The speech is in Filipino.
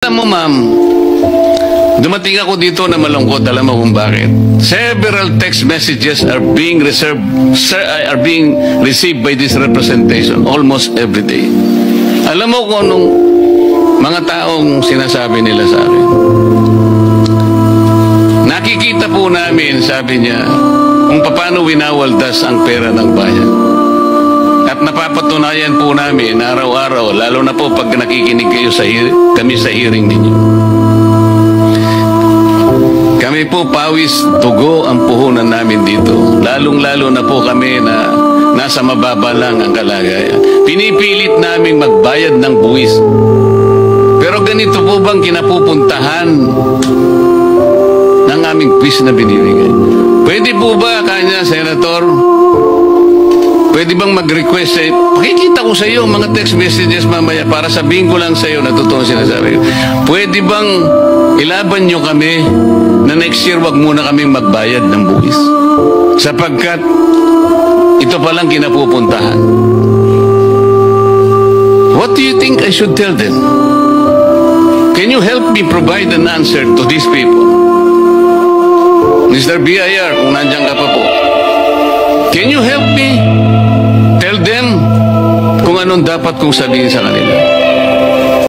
Alam mo, ma'am, dumating ako dito na malungkot. Alam mo kung bakit? Several text messages are being received by this representation almost every day. Alam mo kung anong mga taong sinasabi nila sa akin? Nakikita po namin, sabi niya, kung paano winawaldas ang pera ng bayan. At napapatunayan po namin araw-araw, lalo na po pag nakikinig kayo kami sa hearing ninyo. Kami po pawis, dugo ang puhunan namin dito. Lalong-lalo na po kami na nasa mababa lang ang kalagayan. Pinipilit naming magbayad ng buwis. Pero ganito po bang kinapupuntahan ng aming buwis na binibigay? Pwede po ba, kanya, Senator? Pwede bang mag-request sa'yo? Pakikita ko sa iyo mga text messages mamaya para sabihin ko lang sa iyo na totoo sinasabi ko. Pwede bang ilaban nyo kami na next year wag muna kami magbayad ng buwis? Sapagkat ito palang kinapupuntahan. What do you think I should tell them? Can you help me provide an answer to these people? Mr. BIR, kung nandiyan ka pa po. Can you help me tell them kung anong dapat kong sabihin sa kanila?